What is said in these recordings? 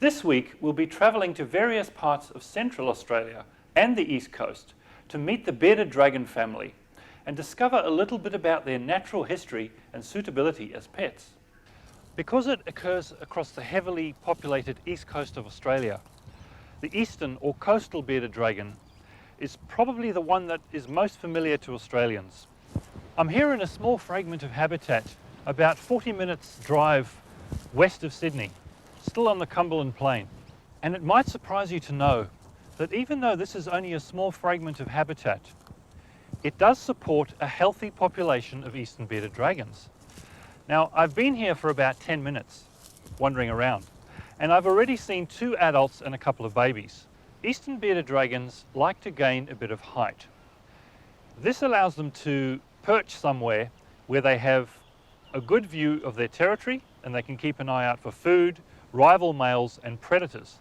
This week we'll be travelling to various parts of Central Australia and the East Coast to meet the bearded dragon family and discover a little bit about their natural history and suitability as pets. Because it occurs across the heavily populated east coast of Australia, the eastern or coastal bearded dragon is probably the one that is most familiar to Australians. I'm here in a small fragment of habitat about 40 minutes drive west of Sydney, still on the Cumberland Plain. And it might surprise you to know that even though this is only a small fragment of habitat, it does support a healthy population of eastern bearded dragons. Now, I've been here for about 10 minutes wandering around, and I've already seen 2 adults and a couple of babies. Eastern bearded dragons like to gain a bit of height. This allows them to perch somewhere where they have a good view of their territory and they can keep an eye out for food, rival males and predators.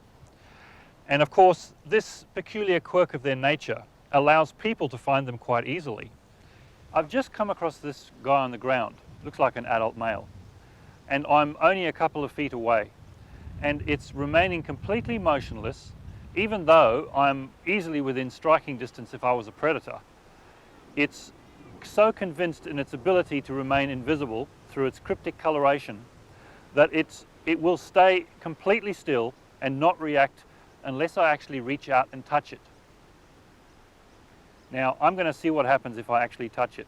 And of course, this peculiar quirk of their nature allows people to find them quite easily. I've just come across this guy on the ground, looks like an adult male, and I'm only a couple of feet away, and it's remaining completely motionless, even though I'm easily within striking distance if I was a predator. It's so convinced in its ability to remain invisible through its cryptic coloration that it will stay completely still and not react unless I actually reach out and touch it. Now, I'm going to see what happens if I actually touch it.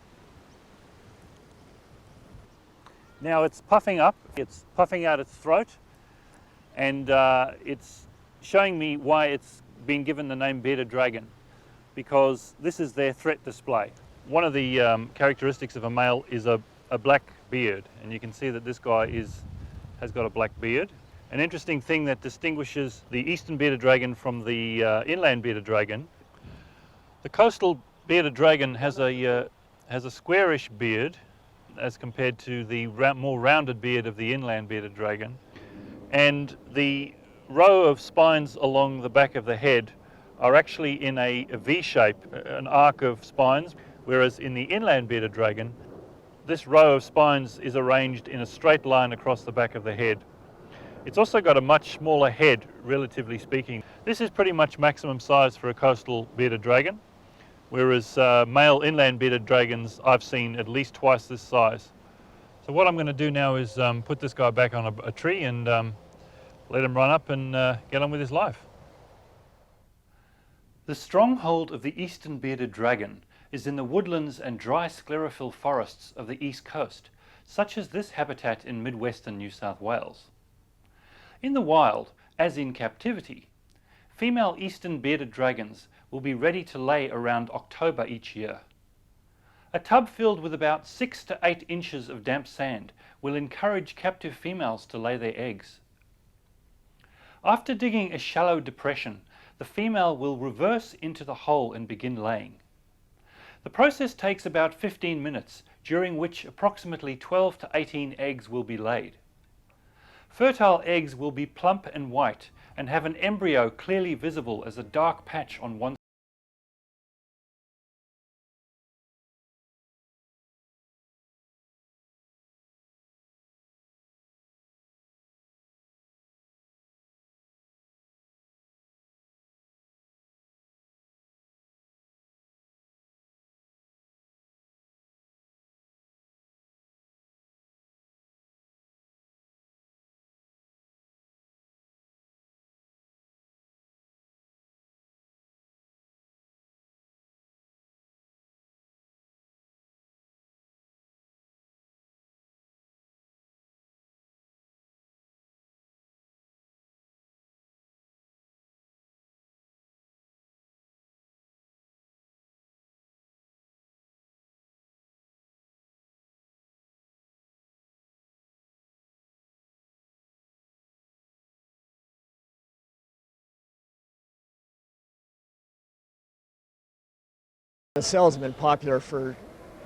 Now it's puffing up, it's puffing out its throat, and it's showing me why it's been given the name bearded dragon, because this is their threat display. One of the characteristics of a male is a black beard, and you can see that this guy has got a black beard. An interesting thing that distinguishes the eastern bearded dragon from the inland bearded dragon, the coastal bearded dragon has a squarish beard as compared to the more rounded beard of the inland bearded dragon, and the row of spines along the back of the head are actually in a V shape, an arc of spines, whereas in the inland bearded dragon, this row of spines is arranged in a straight line across the back of the head. It's also got a much smaller head, relatively speaking. This is pretty much maximum size for a coastal bearded dragon, whereas male inland bearded dragons I've seen at least twice this size. So what I'm going to do now is put this guy back on a tree and let him run up and get on with his life. The stronghold of the eastern bearded dragon is in the woodlands and dry sclerophyll forests of the east coast, such as this habitat in midwestern New South Wales. In the wild, as in captivity, female eastern bearded dragons will be ready to lay around October each year. A tub filled with about 6 to 8 inches of damp sand will encourage captive females to lay their eggs. After digging a shallow depression, the female will reverse into the hole and begin laying. The process takes about 15 minutes, during which approximately 12 to 18 eggs will be laid. Fertile eggs will be plump and white and have an embryo clearly visible as a dark patch on one side. The cells have been popular for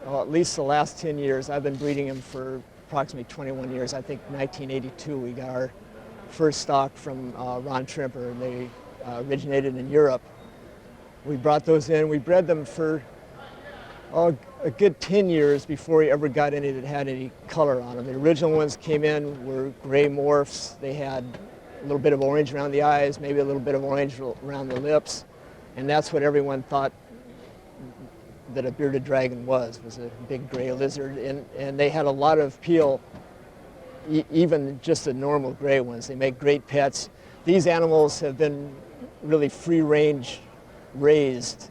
at least the last 10 years. I've been breeding them for approximately 21 years. I think 1982 we got our first stock from Ron Trimper, and they originated in Europe. We brought those in. We bred them for a good 10 years before we ever got any that had any color on them. The original ones came in were gray morphs. They had a little bit of orange around the eyes, maybe a little bit of orange around the lips, and that's what everyone thought that a bearded dragon was a big gray lizard, and they had a lot of appeal, even just the normal gray ones. They make great pets. These animals have been really free-range raised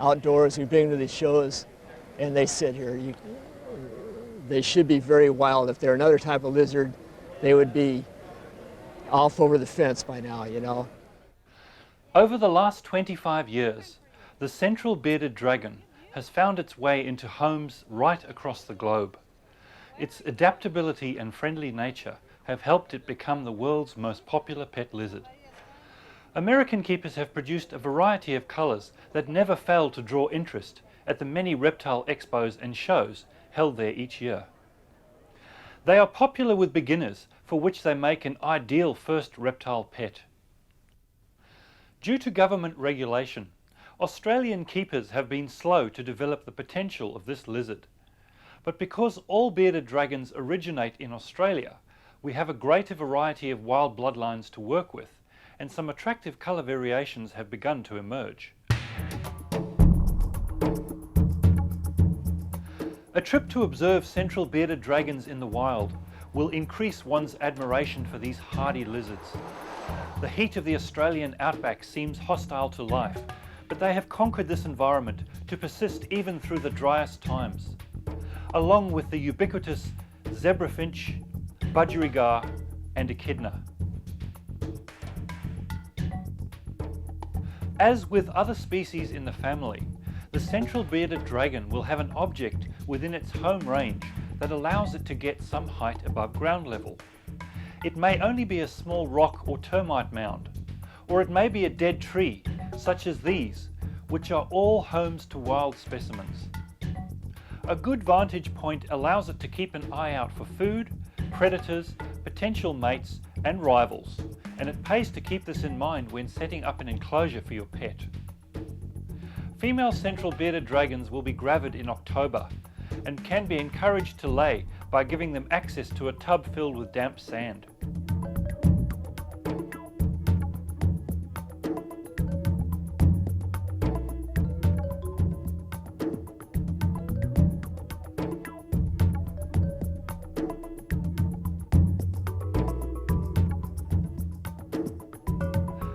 outdoors. We bring them to these shows, and they sit here. They should be very wild. If they're another type of lizard, they would be off over the fence by now, you know. Over the last 25 years, the central bearded dragon has found its way into homes right across the globe. Its adaptability and friendly nature have helped it become the world's most popular pet lizard. American keepers have produced a variety of colours that never fail to draw interest at the many reptile expos and shows held there each year. They are popular with beginners, for which they make an ideal first reptile pet. Due to government regulation, Australian keepers have been slow to develop the potential of this lizard. But because all bearded dragons originate in Australia, we have a greater variety of wild bloodlines to work with, and some attractive colour variations have begun to emerge. A trip to observe central bearded dragons in the wild will increase one's admiration for these hardy lizards. The heat of the Australian outback seems hostile to life, but they have conquered this environment to persist even through the driest times, along with the ubiquitous zebrafinch, budgerigar and echidna. As with other species in the family, the central bearded dragon will have an object within its home range that allows it to get some height above ground level. It may only be a small rock or termite mound, or it may be a dead tree, such as these, which are all homes to wild specimens. A good vantage point allows it to keep an eye out for food, predators, potential mates and rivals, and it pays to keep this in mind when setting up an enclosure for your pet. Female central bearded dragons will be gravid in October and can be encouraged to lay by giving them access to a tub filled with damp sand.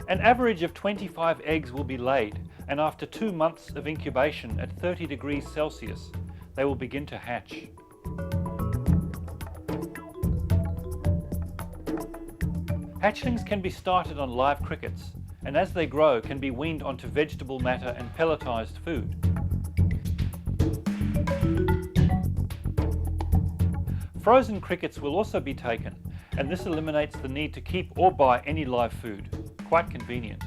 An average of 25 eggs will be laid, and after 2 months of incubation at 30 degrees Celsius, they will begin to hatch. Hatchlings can be started on live crickets, and as they grow can be weaned onto vegetable matter and pelletized food. Frozen crickets will also be taken, and this eliminates the need to keep or buy any live food. Quite convenient.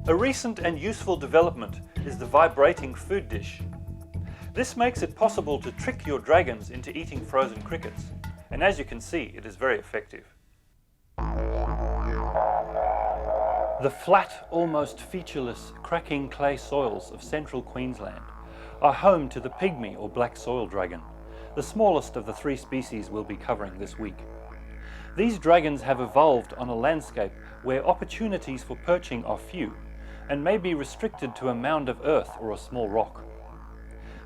A recent and useful development is the vibrating food dish. This makes it possible to trick your dragons into eating frozen crickets, and as you can see, it is very effective. The flat, almost featureless, cracking clay soils of central Queensland are home to the pygmy or black soil dragon, the smallest of the 3 species we'll be covering this week. These dragons have evolved on a landscape where opportunities for perching are few and may be restricted to a mound of earth or a small rock.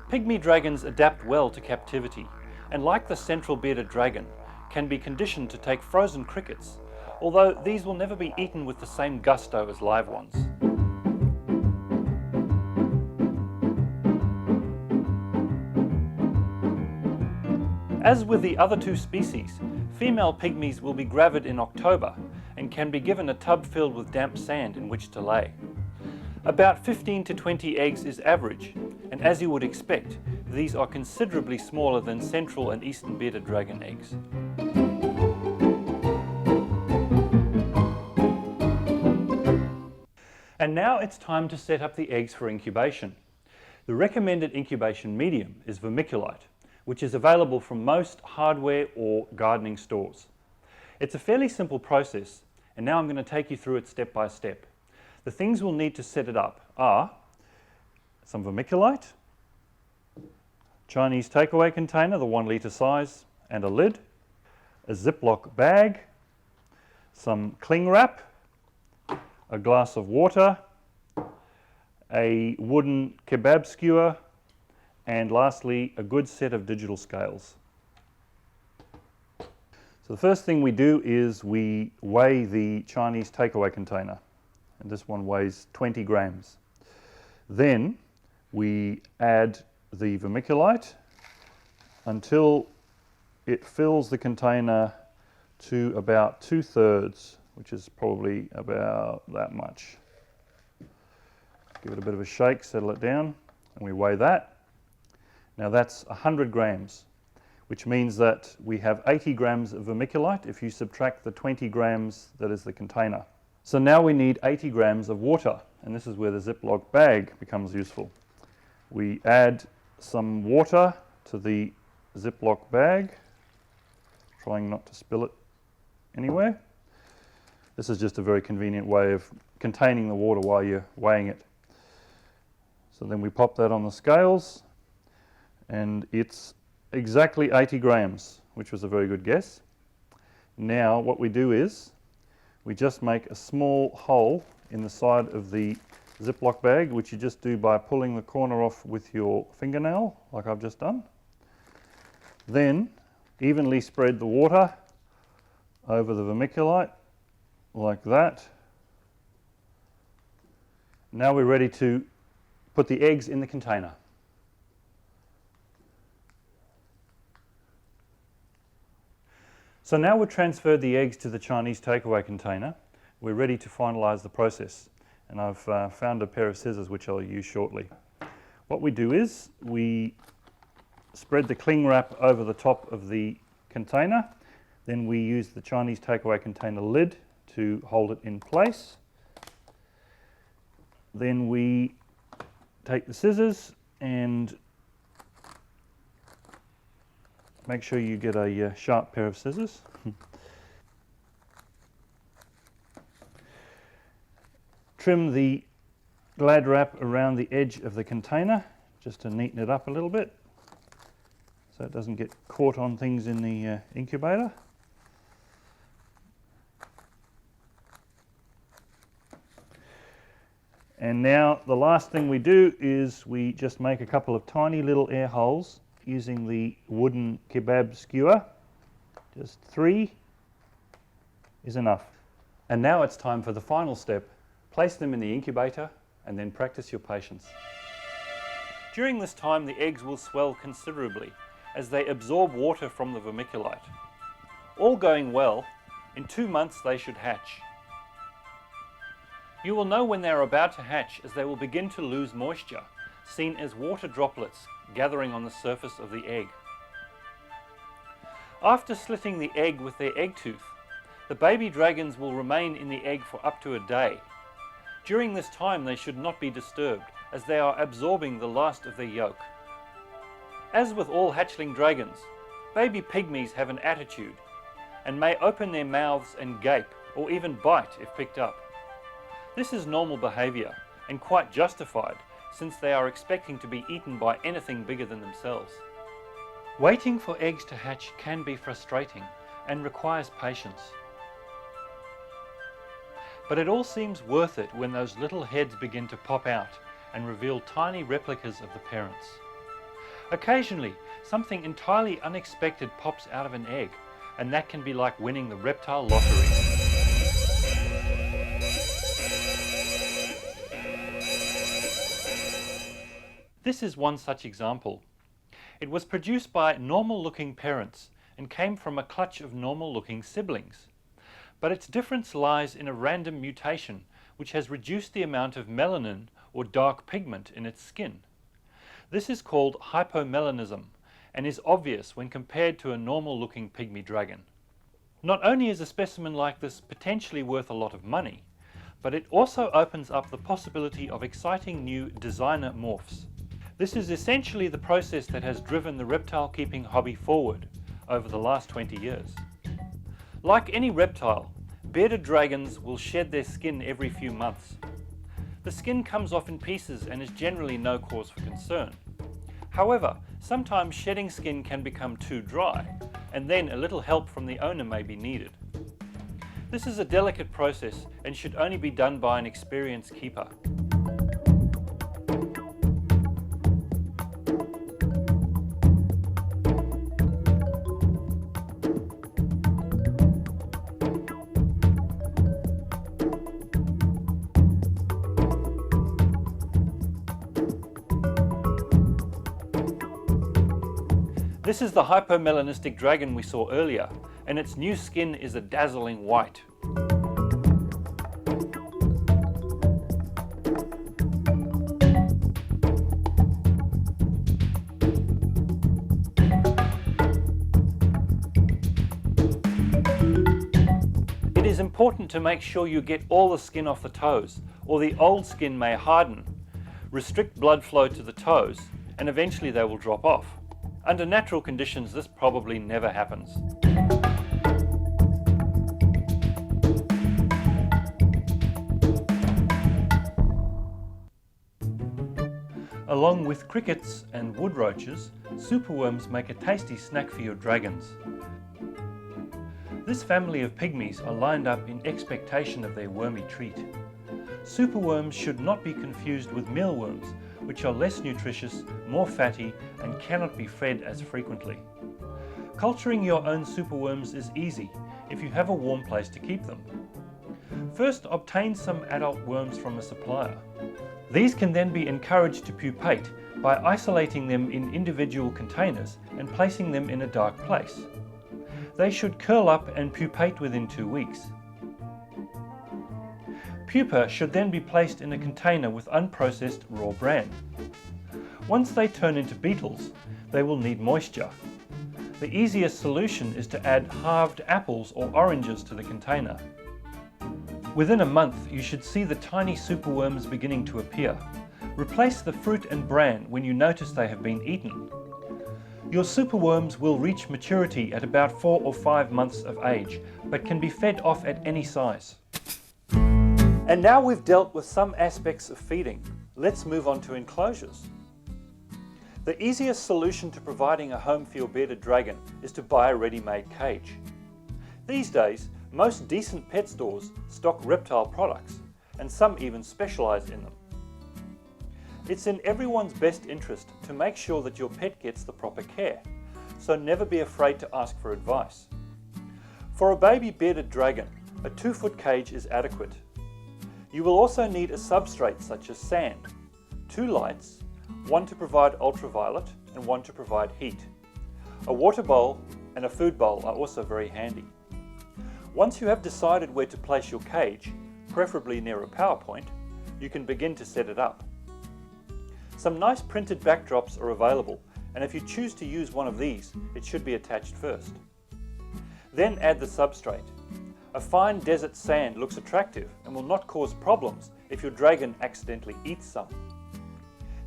Pygmy dragons adapt well to captivity and, like the central bearded dragon, can be conditioned to take frozen crickets, although these will never be eaten with the same gusto as live ones. As with the other 2 species, female pygmies will be gravid in October and can be given a tub filled with damp sand in which to lay. About 15 to 20 eggs is average, and as you would expect, these are considerably smaller than central and eastern bearded dragon eggs. And now it's time to set up the eggs for incubation. The recommended incubation medium is vermiculite, which is available from most hardware or gardening stores. It's a fairly simple process, and now I'm going to take you through it step by step. The things we'll need to set it up are some vermiculite, Chinese takeaway container, the 1 litre size, and a lid, a Ziploc bag, some cling wrap, a glass of water, a wooden kebab skewer, and lastly, a good set of digital scales. So the first thing we do is we weigh the Chinese takeaway container, and this one weighs 20 grams. Then we add the vermiculite until it fills the container to about 2/3, which is probably about that much. Give it a bit of a shake, settle it down, and we weigh that. Now that's 100 grams, which means that we have 80 grams of vermiculite if you subtract the 20 grams that is the container. So now we need 80 grams of water, and this is where the Ziploc bag becomes useful. We add some water to the Ziploc bag, trying not to spill it anywhere. This is just a very convenient way of containing the water while you're weighing it. So then we pop that on the scales, and it's exactly 80 grams, which was a very good guess. Now what we do is we just make a small hole in the side of the Ziploc bag, which you just do by pulling the corner off with your fingernail, like I've just done. Then evenly spread the water over the vermiculite, like that. Now we're ready to put the eggs in the container. So now we've transferred the eggs to the Chinese takeaway container. We're ready to finalize the process, and I've found a pair of scissors which I'll use shortly. What we do is we spread the cling wrap over the top of the container, then we use the Chinese takeaway container lid to hold it in place. Then we take the scissors and make sure you get a sharp pair of scissors. Trim the Glad wrap around the edge of the container just to neaten it up a little bit so it doesn't get caught on things in the incubator. And now the last thing we do is we just make a couple of tiny little air holes using the wooden kebab skewer. Just 3 is enough. And now it's time for the final step. Place them in the incubator and then practice your patience. During this time, the eggs will swell considerably as they absorb water from the vermiculite. All going well, in 2 months they should hatch. You will know when they are about to hatch as they will begin to lose moisture, seen as water droplets gathering on the surface of the egg. After slitting the egg with their egg tooth, the baby dragons will remain in the egg for up to a day. During this time they should not be disturbed as they are absorbing the last of their yolk. As with all hatchling dragons, baby pygmies have an attitude and may open their mouths and gape or even bite if picked up. This is normal behaviour and quite justified since they are expecting to be eaten by anything bigger than themselves. Waiting for eggs to hatch can be frustrating and requires patience. But it all seems worth it when those little heads begin to pop out and reveal tiny replicas of the parents. Occasionally, something entirely unexpected pops out of an egg, and that can be like winning the reptile lottery. This is one such example. It was produced by normal-looking parents and came from a clutch of normal-looking siblings. But its difference lies in a random mutation which has reduced the amount of melanin or dark pigment in its skin. This is called hypomelanism and is obvious when compared to a normal-looking pygmy dragon. Not only is a specimen like this potentially worth a lot of money, but it also opens up the possibility of exciting new designer morphs. This is essentially the process that has driven the reptile keeping hobby forward over the last 20 years. Like any reptile, bearded dragons will shed their skin every few months. The skin comes off in pieces and is generally no cause for concern. However, sometimes shedding skin can become too dry, and then a little help from the owner may be needed. This is a delicate process and should only be done by an experienced keeper. This is the hypomelanistic dragon we saw earlier, and its new skin is a dazzling white. It is important to make sure you get all the skin off the toes, or the old skin may harden, restrict blood flow to the toes, and eventually they will drop off. Under natural conditions, this probably never happens. Along with crickets and wood roaches, superworms make a tasty snack for your dragons. This family of pygmies are lined up in expectation of their wormy treat. Superworms should not be confused with mealworms, which are less nutritious, more fatty, and cannot be fed as frequently. Culturing your own superworms is easy if you have a warm place to keep them. First, obtain some adult worms from a supplier. These can then be encouraged to pupate by isolating them in individual containers and placing them in a dark place. They should curl up and pupate within 2 weeks. Pupa should then be placed in a container with unprocessed raw bran. Once they turn into beetles, they will need moisture. The easiest solution is to add halved apples or oranges to the container. Within a month, you should see the tiny superworms beginning to appear. Replace the fruit and bran when you notice they have been eaten. Your superworms will reach maturity at about 4 or 5 months of age, but can be fed off at any size. And now we've dealt with some aspects of feeding, let's move on to enclosures. The easiest solution to providing a home for your bearded dragon is to buy a ready-made cage. These days, most decent pet stores stock reptile products, and some even specialize in them. It's in everyone's best interest to make sure that your pet gets the proper care, so never be afraid to ask for advice. For a baby bearded dragon, a 2-foot cage is adequate. You will also need a substrate such as sand, 2 lights, one to provide ultraviolet and one to provide heat. A water bowl and a food bowl are also very handy. Once you have decided where to place your cage, preferably near a power point, you can begin to set it up. Some nice printed backdrops are available, and if you choose to use one of these, it should be attached first. Then add the substrate. A fine desert sand looks attractive and will not cause problems if your dragon accidentally eats some.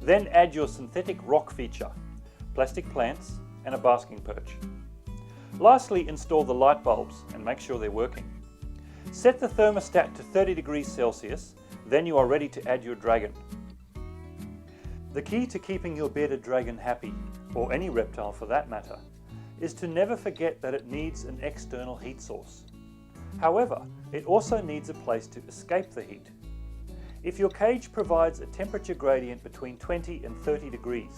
Then add your synthetic rock feature, plastic plants and a basking perch. Lastly, install the light bulbs and make sure they're working. Set the thermostat to 30 degrees Celsius, then you are ready to add your dragon. The key to keeping your bearded dragon happy, or any reptile for that matter, is to never forget that it needs an external heat source. However, it also needs a place to escape the heat. If your cage provides a temperature gradient between 20 and 30 degrees,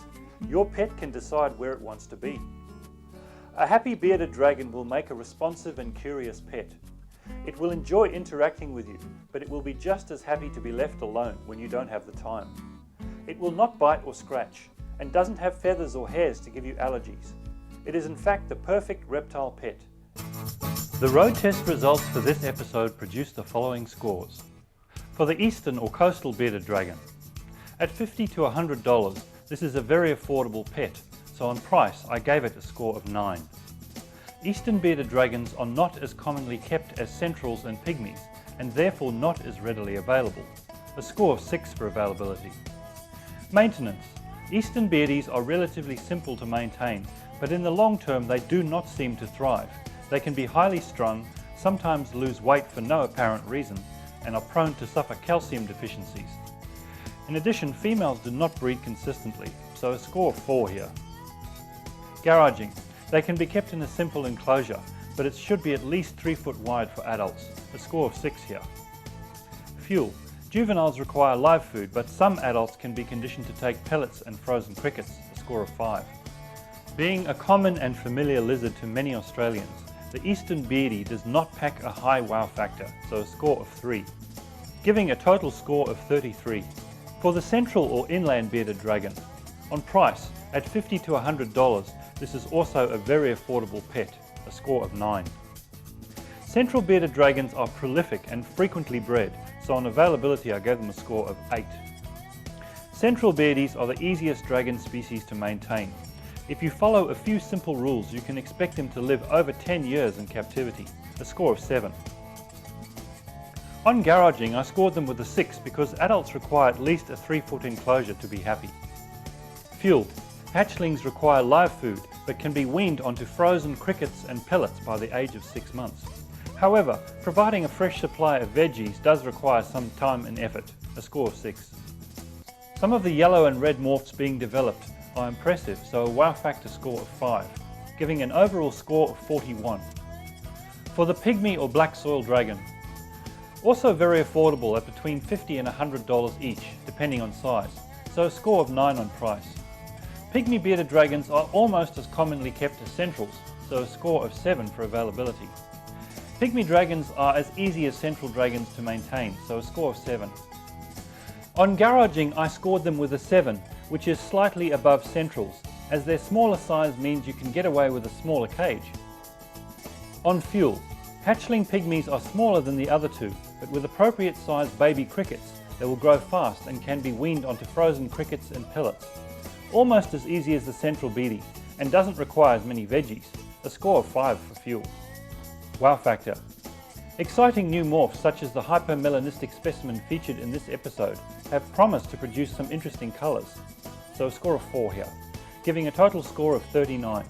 your pet can decide where it wants to be. A happy bearded dragon will make a responsive and curious pet. It will enjoy interacting with you, but it will be just as happy to be left alone when you don't have the time. It will not bite or scratch, and doesn't have feathers or hairs to give you allergies. It is in fact the perfect reptile pet. The road test results for this episode produced the following scores. For the eastern or coastal bearded dragon, at $50 to $100, this is a very affordable pet, so on price I gave it a score of 9. Eastern bearded dragons are not as commonly kept as centrals and pygmies, and therefore not as readily available, a score of 6 for availability. Maintenance. Eastern beardies are relatively simple to maintain, but in the long term they do not seem to thrive. They can be highly strung, sometimes lose weight for no apparent reason, and are prone to suffer calcium deficiencies. In addition, females do not breed consistently, so a score of 4 here. Garaging. They can be kept in a simple enclosure, but it should be at least 3 foot wide for adults, a score of 6 here. Fuel. Juveniles require live food, but some adults can be conditioned to take pellets and frozen crickets, a score of 5. Being a common and familiar lizard to many Australians, the eastern beardy does not pack a high wow factor, so a score of 3, giving a total score of 33. For the central or inland bearded dragon, on price, at $50 to $100, this is also a very affordable pet, a score of 9. Central bearded dragons are prolific and frequently bred, so on availability I gave them a score of 8. Central beardies are the easiest dragon species to maintain. If you follow a few simple rules, you can expect them to live over 10 years in captivity, a score of 7. On garaging, I scored them with a 6 because adults require at least a 3 foot enclosure to be happy. Fuel. Hatchlings require live food, but can be weaned onto frozen crickets and pellets by the age of 6 months. However, providing a fresh supply of veggies does require some time and effort, a score of 6. Some of the yellow and red morphs being developed are impressive, so a wow factor score of 5, giving an overall score of 41. For the pygmy or black soil dragon, also very affordable at between $50 and $100 each, depending on size, so a score of 9 on price. Pygmy bearded dragons are almost as commonly kept as centrals, so a score of 7 for availability. Pygmy dragons are as easy as central dragons to maintain, so a score of 7. On garaging, I scored them with a 7, which is slightly above centrals, as their smaller size means you can get away with a smaller cage. On fuel, hatchling pygmies are smaller than the other two, but with appropriate sized baby crickets, they will grow fast and can be weaned onto frozen crickets and pellets. Almost as easy as the central beardy, and doesn't require as many veggies, a score of 5 for fuel. Wow factor. Exciting new morphs such as the hypermelanistic specimen featured in this episode have promised to produce some interesting colours, so a score of 4 here, giving a total score of 39.